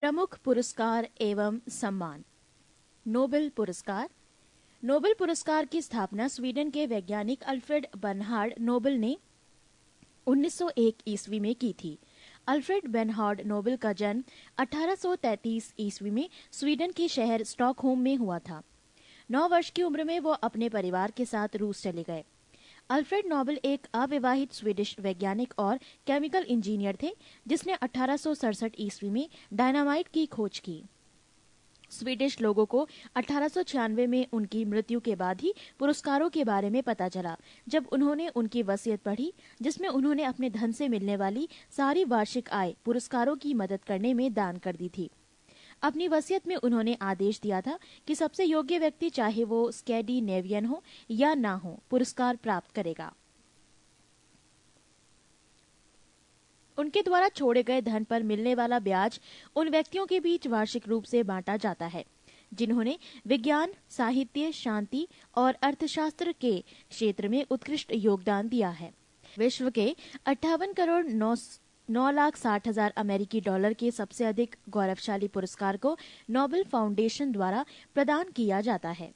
प्रमुख पुरस्कार एवं सम्मान। नोबेल पुरस्कार। नोबेल पुरस्कार की स्थापना स्वीडन के वैज्ञानिक अल्फ्रेड बर्नहार्ड नोबेल ने 1901 ईस्वी में की थी। अल्फ्रेड बर्नहार्ड नोबेल का जन्म 1833 ईस्वी में स्वीडन के शहर स्टॉकहोम में हुआ था। 9 वर्ष की उम्र में वो अपने परिवार के साथ रूस चले गए। अल्फ्रेड नोबेल एक अविवाहित स्वीडिश वैज्ञानिक और केमिकल इंजीनियर थे, जिसने 1867 ईस्वी में डायनामाइट की खोज की। स्वीडिश लोगों को 1896 में उनकी मृत्यु के बाद ही पुरस्कारों के बारे में पता चला, जब उन्होंने उनकी वसीयत पढ़ी, जिसमें उन्होंने अपने धन से मिलने वाली सारी वार्षिक आय पुरस्कारों की मदद करने में दान कर दी थी। अपनी वसीयत में उन्होंने आदेश दिया था कि सबसे योग्य व्यक्ति, चाहे वो स्कैंडिनेवियन हो या ना हो, पुरस्कार प्राप्त करेगा। उनके द्वारा छोड़े गए धन पर मिलने वाला ब्याज उन व्यक्तियों के बीच वार्षिक रूप से बांटा जाता है जिन्होंने विज्ञान, साहित्य, शांति और अर्थशास्त्र के क्षेत्र में उत्कृष्ट योगदान दिया है। विश्व के 58 करोड़ 9,60,000 अमेरिकी डॉलर के सबसे अधिक गौरवशाली पुरस्कार को नोबेल फाउंडेशन द्वारा प्रदान किया जाता है।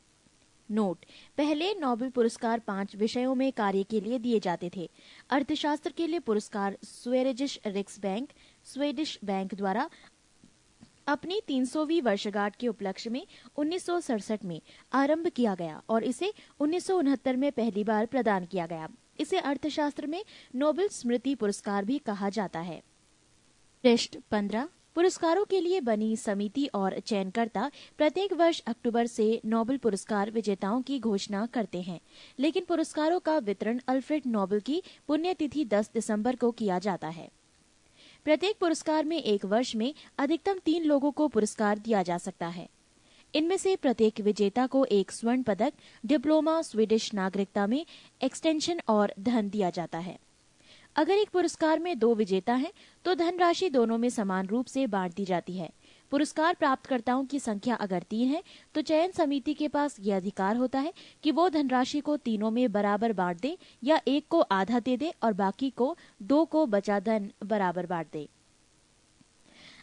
नोट: पहले नोबेल पुरस्कार 5 विषयों में कार्य के लिए दिए जाते थे। अर्थशास्त्र के लिए पुरस्कार स्वेरिजिश रिक्सबैंक स्वीडिश बैंक द्वारा अपनी 300वीं वर्षगांठ के उपलक्ष्य में 1967 में आरंभ किया गया और इसे 1969 में पहली बार प्रदान किया गया। इसे अर्थशास्त्र में नोबेल स्मृति पुरस्कार भी कहा जाता है। पृष्ठ 15। पुरस्कारों के लिए बनी समिति और चयनकर्ता प्रत्येक वर्ष अक्टूबर से नोबेल पुरस्कार विजेताओं की घोषणा करते हैं, लेकिन पुरस्कारों का वितरण अल्फ्रेड नोबेल की पुण्यतिथि 10 दिसंबर को किया जाता है। प्रत्येक पुरस्कार में एक वर्ष में अधिकतम 3 लोगों को पुरस्कार दिया जा सकता है। इनमें से प्रत्येक विजेता को एक स्वर्ण पदक, डिप्लोमा, स्वीडिश नागरिकता में एक्सटेंशन और धन दिया जाता है। अगर एक पुरस्कार में 2 विजेता हैं, तो धनराशि दोनों में समान रूप से बांट दी जाती है। पुरस्कार प्राप्तकर्ताओं की संख्या अगर 3 है, तो चयन समिति के पास यह अधिकार होता है कि वो धनराशि को तीनों में बराबर बांट दे या एक को आधा दे दे और बाकी को 2 को बचा धन बराबर बांट दे।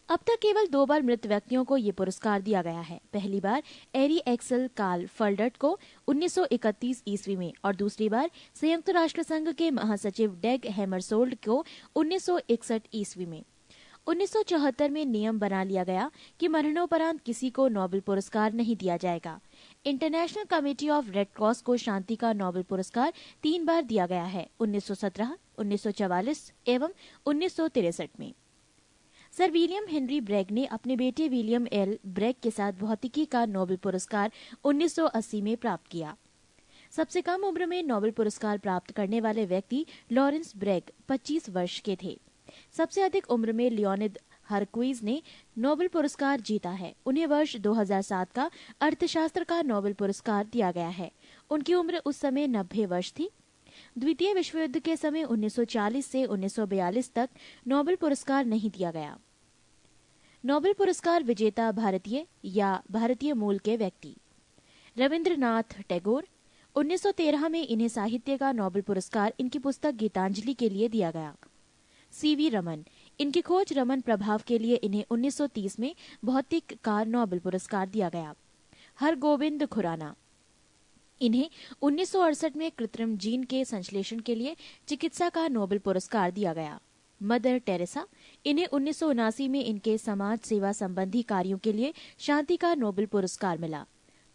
अब तक केवल 2 बार मृत व्यक्तियों को ये पुरस्कार दिया गया है। पहली बार एरी एक्सेल कार्ल फल्डर्ट को 1931 ईस्वी में और दूसरी बार संयुक्त राष्ट्र संघ के महासचिव डेग हैमरशोल्ड को 1961 ईस्वी में। 1974 में नियम बना लिया गया कि मरणोपरांत किसी को नोबेल पुरस्कार नहीं दिया जाएगा। International committee of red cross को शांति का नोबेल पुरस्कार 3 बार दिया गया है, 1917, 1944 एवं 1963 में। सर विलियम हेनरी ब्रेग ने अपने बेटे विलियम एल ब्रेग के साथ भौतिकी का नोबेल पुरस्कार 1980 में प्राप्त किया। सबसे कम उम्र में नोबेल पुरस्कार प्राप्त करने वाले व्यक्ति लॉरेंस ब्रेग 25 वर्ष के थे। सबसे अधिक उम्र में लियोनिद हरक्वीज ने नोबेल पुरस्कार जीता है। उन्हें वर्ष 2007 का अर्थशास्त्र का नोबेल पुरस्कार दिया गया है। उनकी उम्र उस समय 90 वर्ष थी। द्वितीय विश्व युद्ध के समय 1940 से 1942 तक नोबेल पुरस्कार नहीं दिया गया। नोबेल पुरस्कार विजेता भारतीय या भारतीय मूल के व्यक्ति। रविंद्रनाथ टैगोर। 1913 में इन्हें साहित्य का नोबेल पुरस्कार इनकी पुस्तक गीतांजलि के लिए दिया गया। सीवी रमन। इनकी खोज रमन प्रभाव के लिए इन्हें 1930 में भौतिक का नोबेल पुरस्कार दिया गया। हरगोविंद खुराना। इन्हें 1968 में कृत्रिम जीन के संश्लेषण के लिए चिकित्सा का नोबेल पुरस्कार दिया गया। Mother Teresa. इन्हें 1979 में इनके समाज सेवा संबंधी कार्यों के लिए शांति का नोबेल पुरस्कार मिला।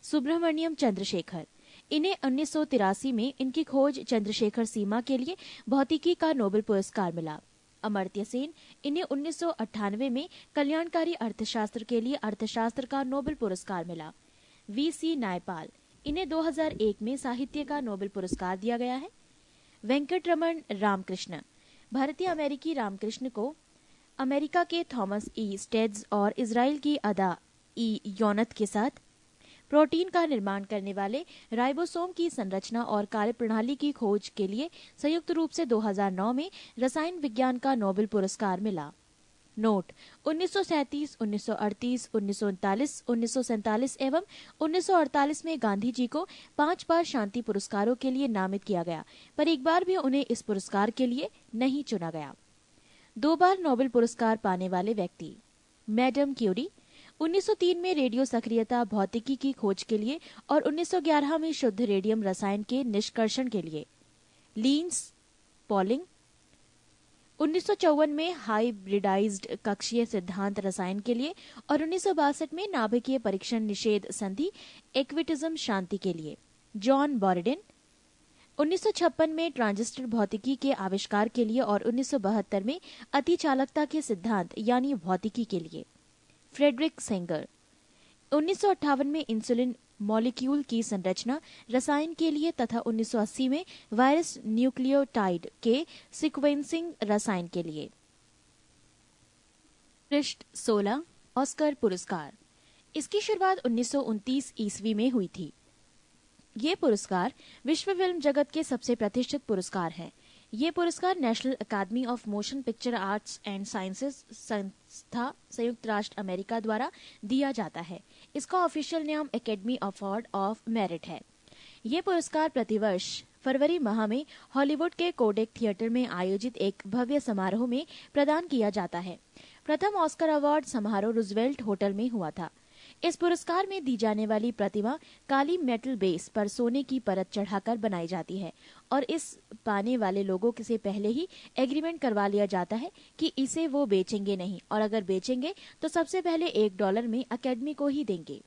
सुब्रमण्यम चंद्रशेखर। इन्हें 1983 में इनकी खोज चंद्रशेखर सीमा के लिए भौतिकी का नोबेल पुरस्कार मिला। अमर्त्य सेन। इन्हें 1998 में कल्याणकारी अर्थशास्त्र के लिए अर्थशास्त्र का नोबेल पुरस्कार मिला। वीसी नायपाल। इन्हें 2001 में साहित्य का नोबेल पुरस्कार दिया गया है। वेंकटरमण रामकृष्ण। भारतीय अमेरिकी रामकृष्ण को अमेरिका के थॉमस ई स्टेड्स और इजराइल की अदा ई योनत के साथ प्रोटीन का निर्माण करने वाले राइबोसोम की संरचना और कार्यप्रणाली की खोज के लिए संयुक्त रूप से 2009 में रसायन विज्ञान का नोबेल पुरस्कार मिला। नोट: 1937, 1938, 1939, 1947 एवं 1948 में गांधी जी को 5 बार शांति पुरस्कारों के लिए नामित किया गया, पर एक बार भी उन्हें इस पुरस्कार के लिए नहीं चुना गया। 2 बार नोबेल पुरस्कार पाने वाले व्यक्ति। मैडम क्यूरी, 1903 में रेडियो सक्रियता भौतिकी की खोज के लिए और 1911 में शुद्ध रेडियम रसायन के निष्कर्षण के लिए। लीन्स पॉलिंग, 1954 में हाइब्रिडाइज्ड कक्षीय सिद्धांत रसायन के लिए और 1962 में नाभिकीय परीक्षण निषेध संधि एक्विटिज्म शांति के लिए। जॉन बोरिडिन, 1956 में ट्रांजिस्टर भौतिकी के आविष्कार के लिए और 1972 में अतिचालकता के सिद्धांत यानी भौतिकी के लिए। फ्रेडरिक सेंगर, 1958 में इंसुलिन मॉलिक्यूल की संरचना रसायन के लिए तथा 1980 में वायरस न्यूक्लियोटाइड के सीक्वेंसिंग रसायन के लिए। पृष्ठ 16, ऑस्कर पुरस्कार। इसकी शुरुआत 1929 ईस्वी में हुई थी। ये पुरस्कार विश्व फिल्म जगत के सबसे प्रतिष्ठित पुरस्कार है। ये पुरस्कार National Academy of Motion Picture Arts and Sciences संस्था संयुक्त राष्ट्र अमेरिका द्वारा दिया जाता है। इसका ऑफिशियल नाम एकेडमी अवार्ड ऑफ मेरिट है। ये पुरस्कार प्रतिवर्ष फरवरी माह में हॉलीवुड के कोडेक थिएटर में आयोजित एक भव्य समारोह में प्रदान किया जाता है। प्रथम ऑस्कर अवार्ड समारोह रूजवेल्ट होटल में हुआ था। इस पुरस्कार में दी जाने वाली प्रतिमा काली मेटल बेस पर सोने की परत चढ़ाकर बनाई जाती है और इस पाने वाले लोगों से पहले ही एग्रीमेंट करवा लिया जाता है कि इसे वो बेचेंगे नहीं और अगर बेचेंगे तो सबसे पहले $1 में अकेडमी को ही देंगे।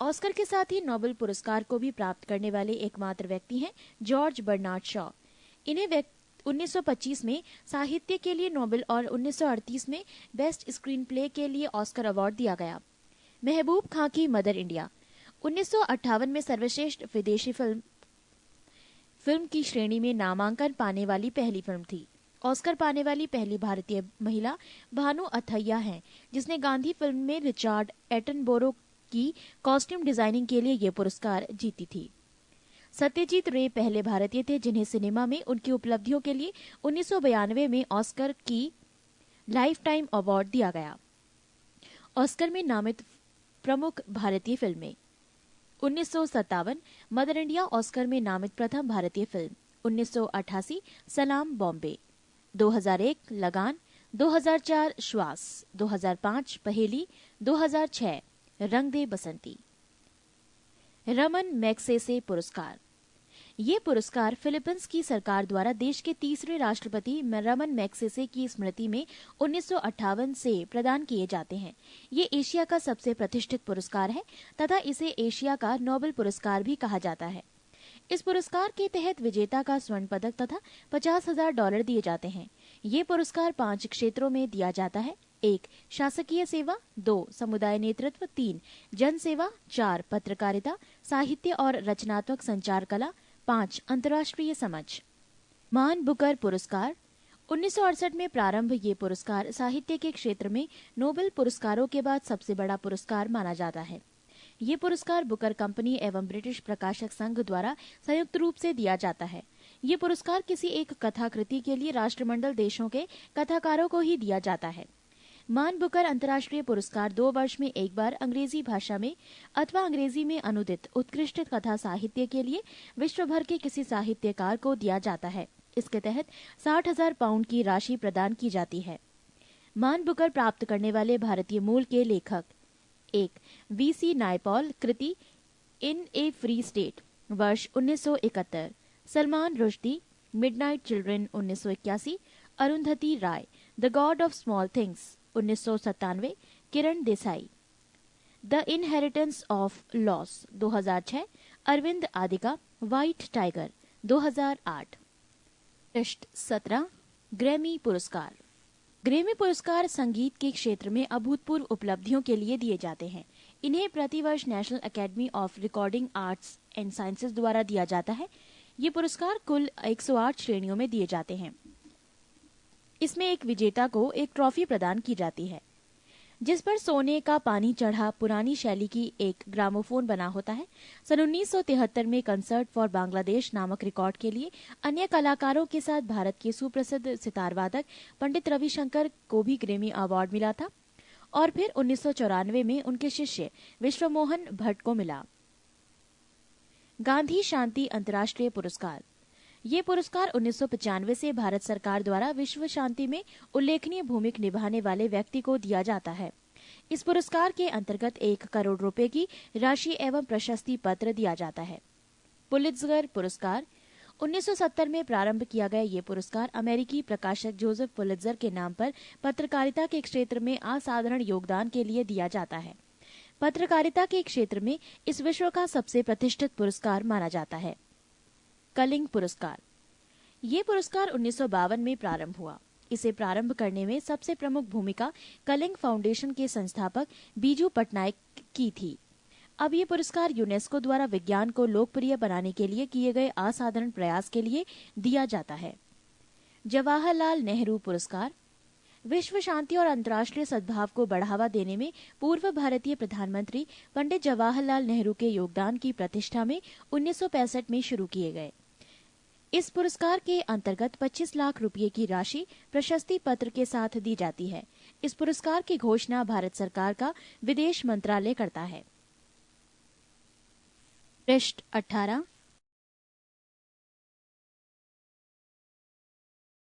ऑस्कर के साथ ही नोबेल पुरस्कार को भी प्राप्त करने वाले एकमात्र व्यक्ति हैं जॉर्ज बर्नार्ड शॉ। इन्हें 1925 में साहित्य के लिए नोबेल और 1938 में बेस्ट स्क्रीन प्ले के लिए ऑस्कर अवार्ड दिया गया। महबूब खां की मदर इंडिया 1958 में सर्वश्रेष्ठ विदेशी फिल्म की श्रेणी में नामांकन पाने वाली पहली फिल्म थी। ऑस्कर पाने वाली पहली भारतीय महिला भानु अथैया हैं, जिसने गांधी फिल्म में रिचर्ड एटनबरो की कॉस्ट्यूम डिजाइनिंग के लिए यह पुरस्कार जीती थी। सत्यजीत रे पहले भारतीय थे जिन्हें सिनेमा में उनकी उपलब्धियों के लिए 1992 में ऑस्कर की लाइफ टाइम अवार्ड दिया गया। ऑस्कर में नामित प्रमुख भारतीय फिल्में 1957 मदर इंडिया ऑस्कर में नामित प्रथम भारतीय फिल्म, 1988 सलाम बॉम्बे, 2001 लगान, 2004 श्वास, 2005 पहेली, 2006 रंग दे बसंती। रमन मैग्सेसे पुरस्कार। ये पुरस्कार फिलीपींस की सरकार द्वारा देश के तीसरे राष्ट्रपति रमन मैग्सेसे की स्मृति में 1958 से प्रदान किए जाते हैं। ये एशिया का सबसे प्रतिष्ठित पुरस्कार है तथा इसे एशिया का नोबेल पुरस्कार भी कहा जाता है। इस पुरस्कार के तहत विजेता का स्वर्ण पदक तथा $50,000 दिए जाते हैं। ये पुरस्कार 5 क्षेत्रों में दिया जाता है। 1 शासकीय सेवा, 2 समुदाय नेतृत्व, 3 जन सेवा, 4 पत्रकारिता, साहित्य और रचनात्मक संचार कला, 5 अंतर्राष्ट्रीय समझ। मान बुकर पुरस्कार 1968 में प्रारंभ। ये पुरस्कार साहित्य के क्षेत्र में नोबेल पुरस्कारों के बाद सबसे बड़ा पुरस्कार माना जाता है। ये पुरस्कार बुकर कंपनी एवं ब्रिटिश प्रकाशक संघ द्वारा संयुक्त रूप से दिया जाता है। ये पुरस्कार किसी एक कथाकृति के लिए राष्ट्रमंडल देशों के कथाकारों को ही दिया जाता है। मान बुकर अंतर्राष्ट्रीय पुरस्कार 2 वर्ष में एक बार अंग्रेजी भाषा में अथवा अंग्रेजी में अनुदित उत्कृष्ट कथा साहित्य के लिए विश्व भर के किसी साहित्यकार को दिया जाता है। इसके तहत 60,000 पाउंड की राशि प्रदान की जाती है। मान बुकर प्राप्त करने वाले भारतीय मूल के लेखक 1 वीसी नायपॉल, कृति इन ए फ्री स्टेट, वर्ष 1971। Salman Rushdie, Midnight Children 1981। Arundhati Roy, The God of Small Things 1997। Kiran Desai, The Inheritance of Loss 2006। Arvind Adiga, White tiger 2008। पृष्ठ 17, ग्रैमी पुरस्कार। ग्रैमी पुरस्कार संगीत के क्षेत्र में अभूतपूर्व उपलब्धियों के लिए दिए जाते हैं। इन्हें प्रतिवर्ष national academy of recording arts and sciences द्वारा दिया जाता है। ये पुरस्कार कुल 108 श्रेणियों में दिए जाते हैं। इसमें एक विजेता को एक ट्रॉफी प्रदान की जाती है जिस पर सोने का पानी चढ़ा पुरानी शैली की एक ग्रामोफोन बना होता है। सन 1973 में कंसर्ट फॉर बांग्लादेश नामक रिकॉर्ड के लिए अन्य कलाकारों के साथ भारत के सुप्रसिद्ध सितार वादक पंडित रविशंकर को भी ग्रैमी अवार्ड मिला था और फिर 1994 में उनके शिष्य विश्वमोहन भट्ट को मिला। गांधी शांति अंतर्राष्ट्रीय पुरस्कार। ये पुरस्कार 1995 से भारत सरकार द्वारा विश्व शांति में उल्लेखनीय भूमिका निभाने वाले व्यक्ति को दिया जाता है। इस पुरस्कार के अंतर्गत 1 करोड़ रुपए की राशि एवं प्रशस्ति पत्र दिया जाता है। पुलित्जर पुरस्कार 1970 में प्रारंभ किया गया ये पुरस्कार अमेरिकी प्रकाशक जोसेफ पुलित्जर के नाम पर पत्रकारिता के क्षेत्र में असाधारण योगदान के लिए दिया जाता है। पत्रकारिता के क्षेत्र में इस विश्व का सबसे प्रतिष्ठित पुरस्कार माना जाता है। कलिंग पुरस्कार, ये पुरस्कार 1952 में प्रारंभ हुआ। इसे प्रारंभ करने में सबसे प्रमुख भूमिका कलिंग फाउंडेशन के संस्थापक बीजू पटनायक की थी। अब ये पुरस्कार यूनेस्को द्वारा विज्ञान को लोकप्रिय बनाने के लिए किए गए असाधारण प्रयास के लिए दिया जाता है। जवाहरलाल नेहरू पुरस्कार, विश्व शांति और अंतर्राष्ट्रीय सद्भाव को बढ़ावा देने में पूर्व भारतीय प्रधानमंत्री पंडित जवाहरलाल नेहरू के योगदान की प्रतिष्ठा में 1965 में शुरू किए गए। इस पुरस्कार के अंतर्गत 25 लाख रुपए की राशि प्रशस्ति पत्र के साथ दी जाती है। इस पुरस्कार की घोषणा भारत सरकार का विदेश मंत्रालय करता है। पृष्ठ 18